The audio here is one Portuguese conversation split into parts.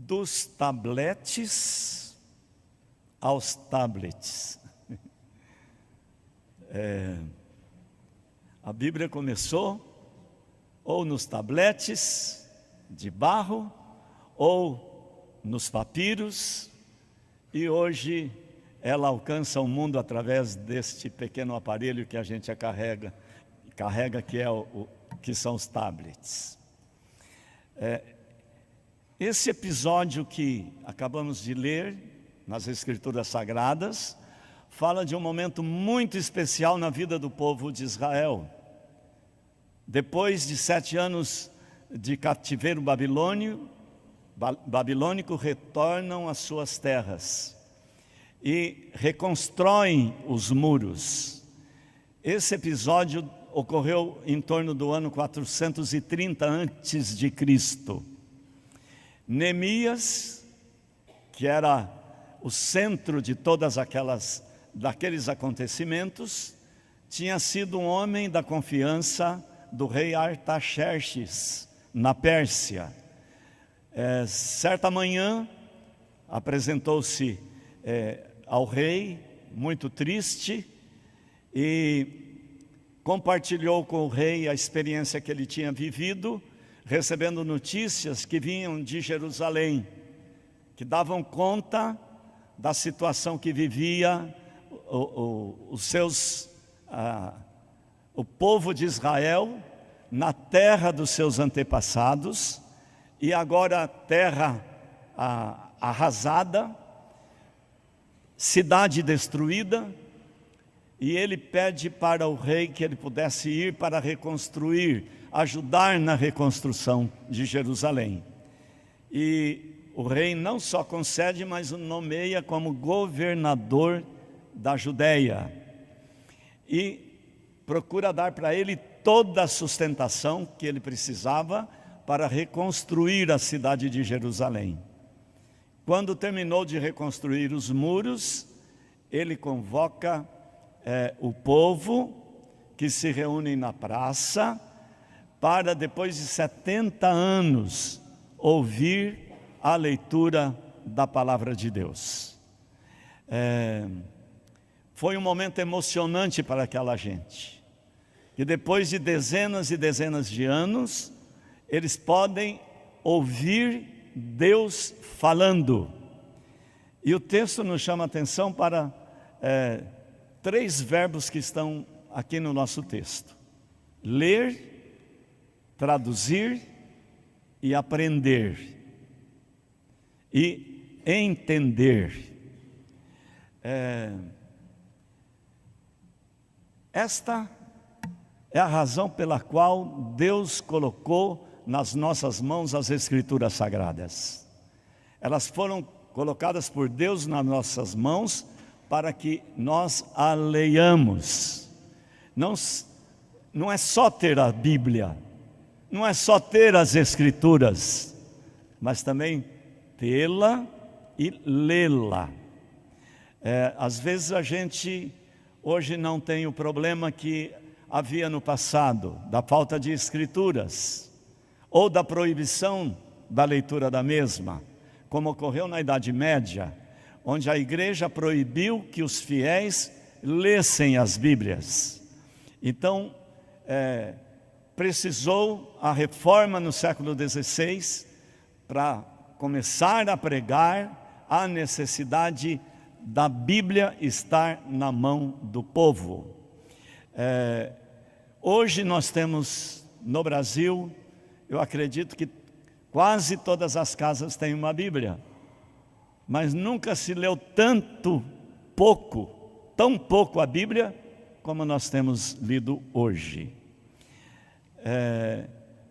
dos tabletes aos tablets. A Bíblia começou ou nos tabletes de barro, ou nos papiros, e hoje ela alcança o mundo através deste pequeno aparelho que a gente carrega que são os tablets. Esse episódio que acabamos de ler nas Escrituras Sagradas fala de um momento muito especial na vida do povo de Israel. Depois de 7 anos de cativeiro babilônico, retornam às suas terras e reconstroem os muros. Esse episódio ocorreu em torno do ano 430 antes de Cristo. Neemias, que era o centro de daqueles acontecimentos, tinha sido um homem da confiança do rei Artaxerxes, na Pérsia. Certa manhã, apresentou-se ao rei, muito triste, e compartilhou com o rei a experiência que ele tinha vivido, recebendo notícias que vinham de Jerusalém, que davam conta da situação que vivia o povo de Israel na terra dos seus antepassados, e agora terra arrasada, cidade destruída, e ele pede para o rei que ele pudesse ir para reconstruir, ajudar na reconstrução de Jerusalém. E o rei não só concede, mas o nomeia como governador da Judeia. E procura dar para ele toda a sustentação que ele precisava para reconstruir a cidade de Jerusalém. Quando terminou de reconstruir os muros, ele convoca o povo que se reúne na praça para, depois de 70 anos, ouvir a leitura da palavra de Deus. Foi um momento emocionante para aquela gente. E depois de dezenas e dezenas de anos, eles podem ouvir Deus falando. E o texto nos chama a atenção para 3 verbos que estão aqui no nosso texto: ler, traduzir e aprender. E entender. Esta é a razão pela qual Deus colocou nas nossas mãos as Escrituras Sagradas. Elas foram colocadas por Deus nas nossas mãos para que nós a leiamos. Não é só ter a Bíblia, não é só ter as Escrituras, mas também tê-la e lê-la. Às vezes a gente hoje não tem o problema que havia no passado, da falta de escrituras, ou da proibição da leitura da mesma, como ocorreu na Idade Média, onde a igreja proibiu que os fiéis lessem as Bíblias. Então, precisou a reforma no século XVI para começar a pregar a necessidade da Bíblia estar na mão do povo. Hoje nós temos no Brasil, eu acredito que quase todas as casas têm uma Bíblia, mas nunca se leu tão pouco a Bíblia como nós temos lido hoje.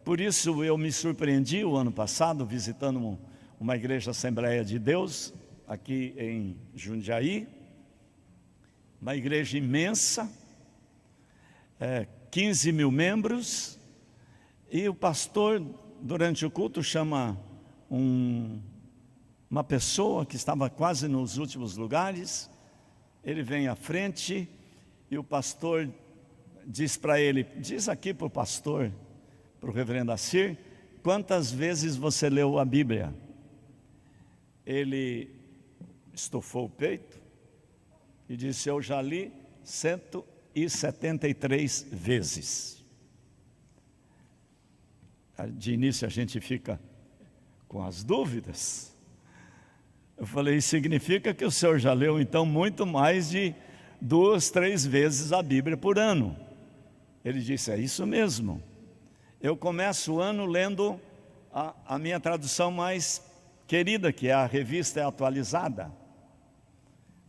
Por isso eu me surpreendi o ano passado visitando uma igreja Assembleia de Deus aqui em Jundiaí, uma igreja imensa, 15 mil membros, e o pastor durante o culto chama uma pessoa que estava quase nos últimos lugares. Ele vem à frente e o pastor diz para ele: diz aqui para o pastor, para o reverendo Assir, quantas vezes você leu a Bíblia? ele estufou o peito e disse: eu já li 173 vezes. De início a gente fica com as dúvidas. Eu falei: significa que o senhor já leu então muito mais de 2, 3 vezes a Bíblia por ano? Ele disse: é isso mesmo. Eu começo o ano lendo a minha tradução mais querida, que é a Revista Atualizada.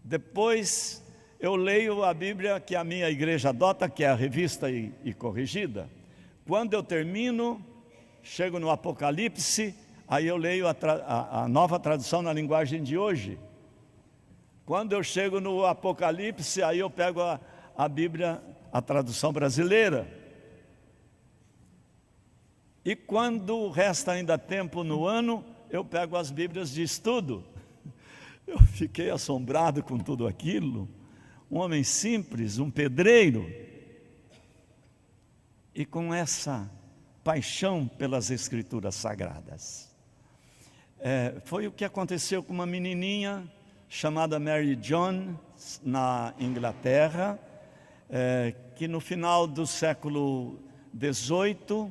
Depois eu leio a Bíblia que a minha igreja adota, que é a Revista e Corrigida. Quando eu termino, chego no Apocalipse, aí eu leio a nova tradução na linguagem de hoje. Quando eu chego no Apocalipse, aí eu pego a Bíblia, a tradução brasileira. E quando resta ainda tempo no ano, eu pego as Bíblias de estudo. Eu fiquei assombrado com tudo aquilo. Um homem simples, um pedreiro, e com essa paixão pelas Escrituras Sagradas. Foi o que aconteceu com uma menininha chamada Mary John, na Inglaterra, que no final do século XVIII,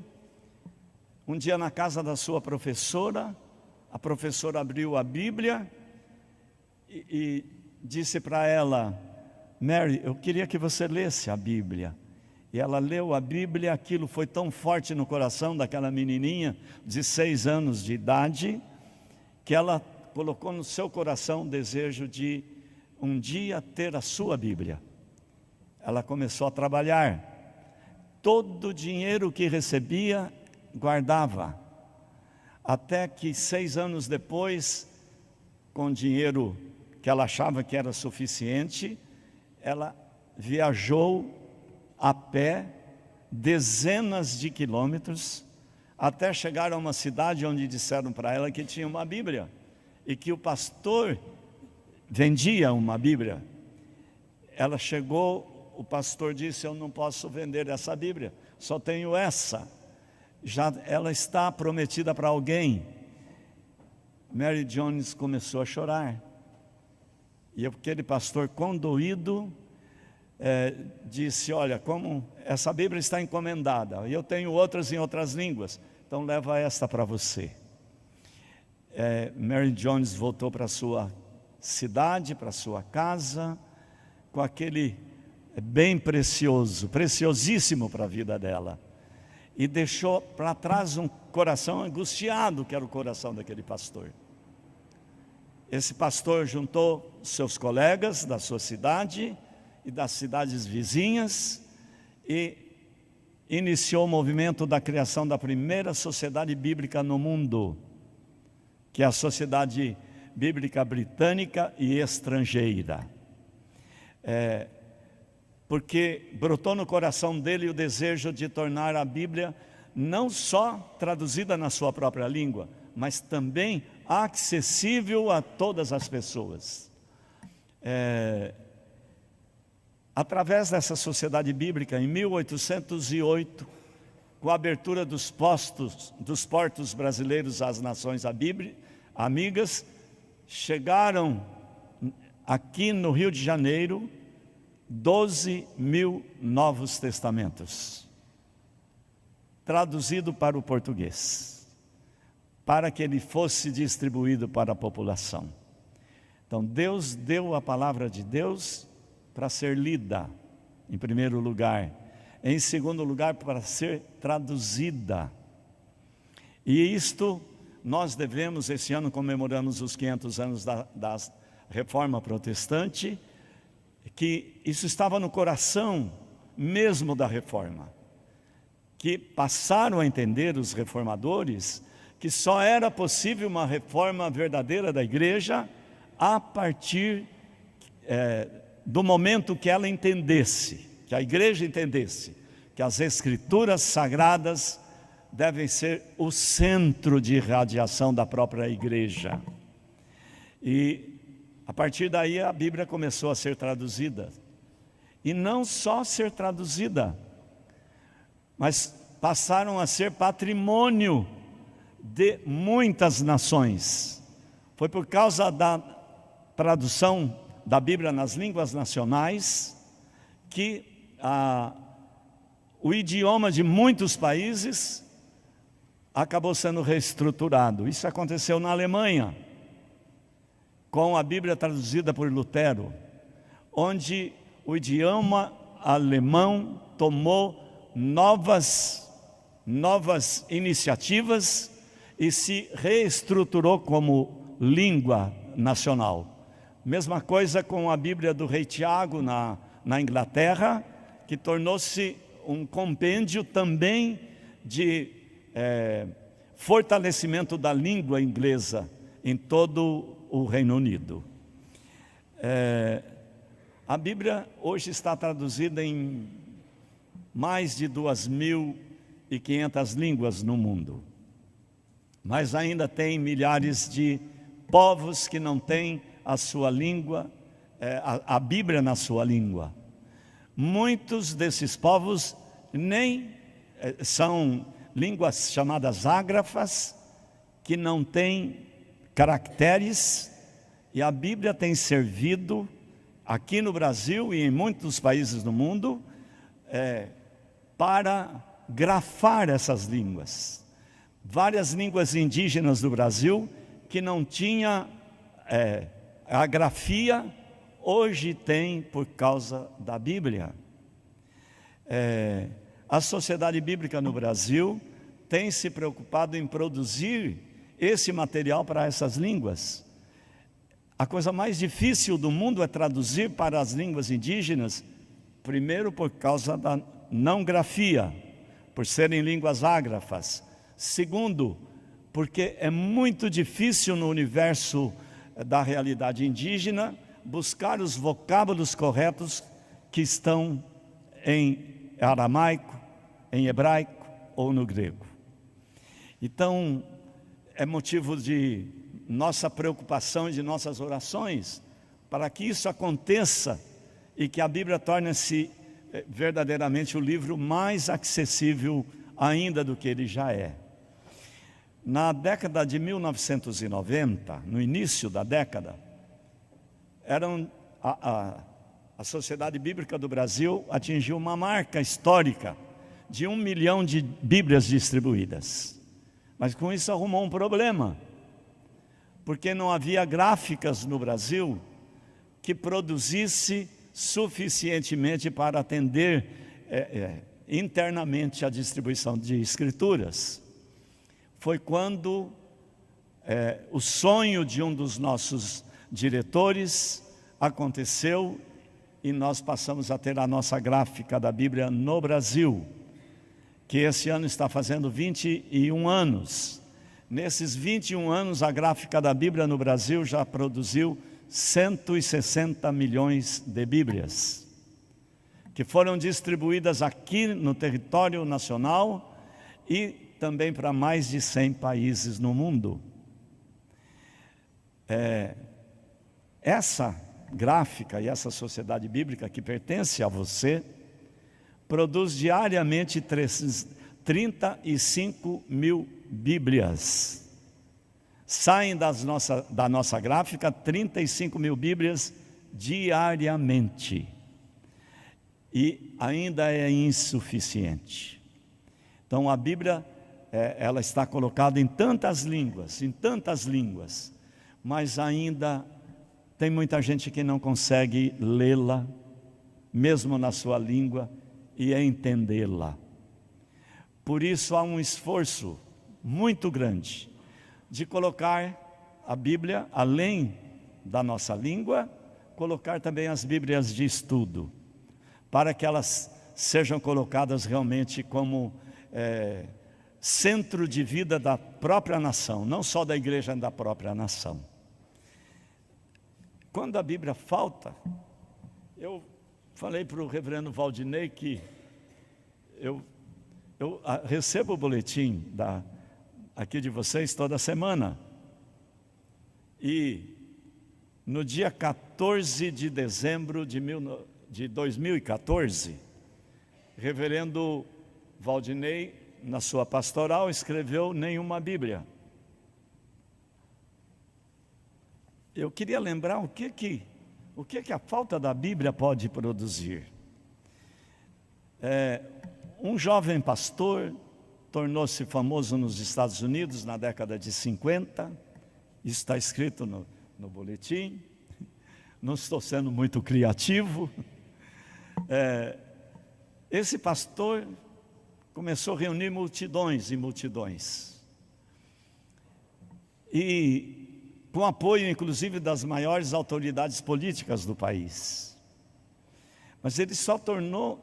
um dia na casa da sua professora, a professora abriu a Bíblia e disse para ela: Mary, eu queria que você lesse a Bíblia. E ela leu a Bíblia, aquilo foi tão forte no coração daquela menininha de 6 anos de idade, que ela colocou no seu coração o desejo de um dia ter a sua Bíblia. Ela começou a trabalhar. Todo o dinheiro que recebia, guardava. Até que 6 anos depois, com dinheiro que ela achava que era suficiente, ela viajou a pé dezenas de quilômetros até chegar a uma cidade onde disseram para ela que tinha uma Bíblia e que o pastor vendia uma Bíblia. Ela chegou, o pastor disse: eu não posso vender essa Bíblia, só tenho essa. Já ela está prometida para alguém. Mary Jones começou a chorar. E aquele pastor condoído disse: olha, como essa Bíblia está encomendada, e eu tenho outras em outras línguas, então leva esta para você. Mary Jones voltou para a sua cidade, para a sua casa, com aquele bem precioso, preciosíssimo para a vida dela. E deixou para trás um coração angustiado, que era o coração daquele pastor. Esse pastor juntou seus colegas da sua cidade e das cidades vizinhas e iniciou o movimento da criação da primeira sociedade bíblica no mundo, que é a Sociedade Bíblica Britânica e Estrangeira. Porque brotou no coração dele o desejo de tornar a Bíblia não só traduzida na sua própria língua, mas também acessível a todas as pessoas. Através dessa sociedade bíblica, em 1808, com a abertura dos portos brasileiros às nações amigas, chegaram aqui no Rio de Janeiro 12.000 Novos Testamentos, traduzido para o português, para que ele fosse distribuído para a população. Então Deus deu a palavra de Deus para ser lida, em primeiro lugar. Em segundo lugar, para ser traduzida. E isto nós devemos, esse ano comemoramos os 500 anos da Reforma Protestante, que isso estava no coração mesmo da Reforma, que passaram a entender os reformadores que só era possível uma reforma verdadeira da igreja a partir do momento que ela entendesse, que a igreja entendesse que as Escrituras Sagradas devem ser o centro de irradiação da própria igreja. E a partir daí a Bíblia começou a ser traduzida. E não só ser traduzida, mas passaram a ser patrimônio de muitas nações. Foi por causa da tradução da Bíblia nas línguas nacionais que o idioma de muitos países acabou sendo reestruturado. Isso aconteceu na Alemanha, com a Bíblia traduzida por Lutero, onde o idioma alemão tomou novas iniciativas e se reestruturou como língua nacional. Mesma coisa com a Bíblia do rei Tiago na Inglaterra, que tornou-se um compêndio também de fortalecimento da língua inglesa em todo o Reino Unido. A Bíblia hoje está traduzida em mais de 2.500 línguas no mundo. Mas ainda tem milhares de povos que não têm a sua língua, a Bíblia na sua língua. Muitos desses povos nem são línguas chamadas ágrafas, que não têm caracteres, e a Bíblia tem servido aqui no Brasil e em muitos países do mundo para grafar essas línguas. Várias línguas indígenas do Brasil que não tinha a grafia, hoje tem por causa da Bíblia. A Sociedade Bíblica no Brasil tem se preocupado em produzir esse material para essas línguas. A coisa mais difícil do mundo é traduzir para as línguas indígenas, primeiro por causa da não grafia, por serem línguas ágrafas. Segundo, porque é muito difícil no universo da realidade indígena buscar os vocábulos corretos que estão em aramaico, em hebraico ou no grego. Então, é motivo de nossa preocupação e de nossas orações para que isso aconteça e que a Bíblia torne-se verdadeiramente o livro mais acessível ainda do que ele já é. Na década de 1990, no início da década, a Sociedade Bíblica do Brasil atingiu uma marca histórica de 1 milhão de Bíblias distribuídas. Mas com isso arrumou um problema, porque não havia gráficas no Brasil que produzisse suficientemente para atender internamente a distribuição de escrituras. Foi quando o sonho de um dos nossos diretores aconteceu e nós passamos a ter a nossa gráfica da Bíblia no Brasil, que esse ano está fazendo 21 anos. Nesses 21 anos, a gráfica da Bíblia no Brasil já produziu 160 milhões de Bíblias, que foram distribuídas aqui no território nacional e também para mais de 100 países no mundo. Essa gráfica e essa sociedade bíblica que pertence a você, produz diariamente 35 mil Bíblias. Saem da nossa gráfica 35 mil Bíblias diariamente. E ainda é insuficiente. Então a Bíblia, ela está colocada em tantas línguas, mas ainda tem muita gente que não consegue lê-la, mesmo na sua língua, e entendê-la. Por isso há um esforço muito grande de colocar a Bíblia, além da nossa língua, colocar também as Bíblias de estudo, para que elas sejam colocadas realmente como centro de vida da própria nação, não só da igreja, da própria nação. Quando a Bíblia falta, eu falei para o reverendo Valdinei que eu recebo o boletim aqui de vocês toda semana. E no dia 14 de dezembro de 2014, reverendo Valdinei, na sua pastoral, escreveu nenhuma Bíblia. eu queria lembrar o que a falta da Bíblia pode produzir. Um jovem pastor tornou-se famoso nos Estados Unidos na década de 50, isso está escrito no boletim, não estou sendo muito criativo. Esse pastor começou a reunir multidões e multidões, e com apoio inclusive das maiores autoridades políticas do país. Mas ele só tornou-se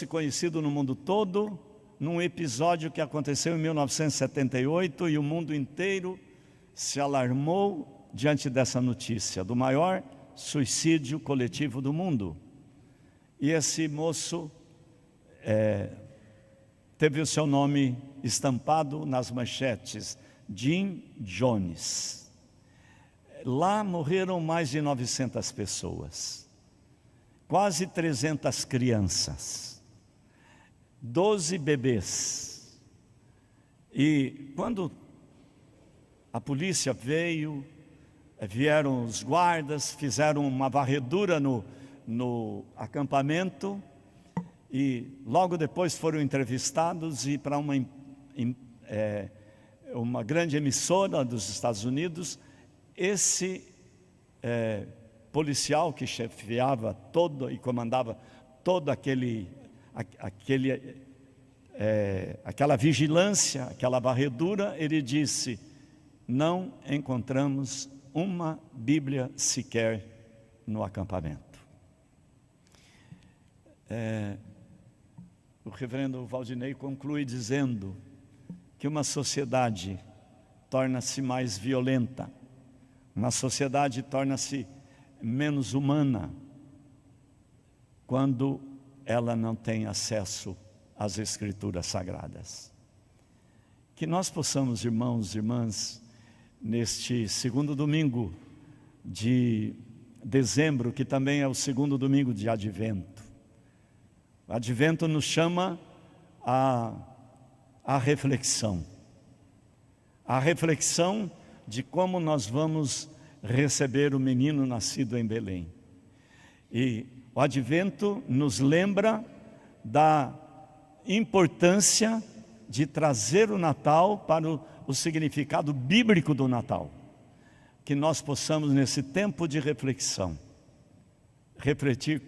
conhecido no mundo todo num episódio que aconteceu em 1978, e o mundo inteiro se alarmou diante dessa notícia, do maior suicídio coletivo do mundo. E esse moço teve o seu nome estampado nas manchetes, Jim Jones. Lá morreram mais de 900 pessoas, quase 300 crianças, 12 bebês. E quando a polícia vieram os guardas, fizeram uma varredura no acampamento, e logo depois foram entrevistados, e para uma grande emissora dos Estados Unidos, esse policial que chefiava todo e comandava toda aquela vigilância, aquela varredura, ele disse: não encontramos uma Bíblia sequer no acampamento. O reverendo Valdinei conclui dizendo que uma sociedade torna-se mais violenta, uma sociedade torna-se menos humana quando ela não tem acesso às Escrituras Sagradas. Que nós possamos, irmãos e irmãs, neste segundo domingo de dezembro, que também é o segundo domingo de Advento. O Advento nos chama a reflexão. A reflexão de como nós vamos receber o menino nascido em Belém. E o Advento nos lembra da importância de trazer o Natal para o significado bíblico do Natal. Que nós possamos, nesse tempo de reflexão, refletir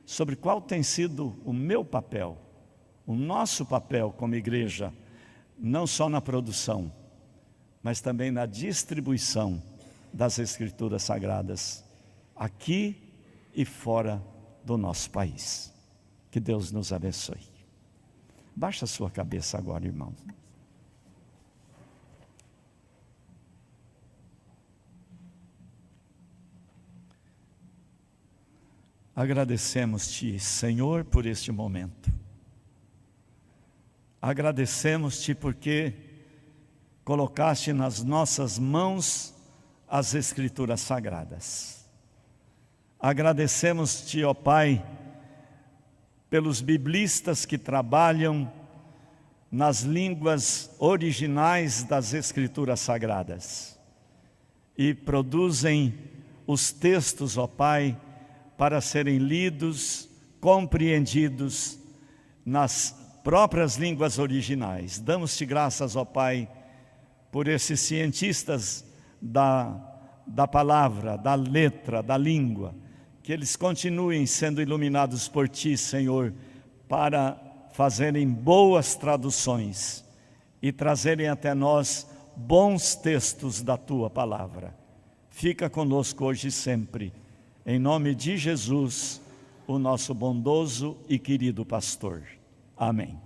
sobre qual tem sido o meu papel, o nosso papel como igreja, não só na produção, mas também na distribuição das Escrituras Sagradas, aqui e fora do nosso país. Que Deus nos abençoe. Baixa a sua cabeça agora, irmãos. Agradecemos-te, Senhor, por este momento. Agradecemos-te porque colocaste nas nossas mãos as Escrituras Sagradas. Agradecemos-te, ó Pai, pelos biblistas que trabalham nas línguas originais das Escrituras Sagradas e produzem os textos, ó Pai, para serem lidos, compreendidos nas próprias línguas originais. Damos-te graças, ó Pai, por esses cientistas da palavra, da letra, da língua, que eles continuem sendo iluminados por Ti, Senhor, para fazerem boas traduções e trazerem até nós bons textos da Tua palavra. Fica conosco hoje e sempre. Em nome de Jesus, o nosso bondoso e querido pastor. Amém.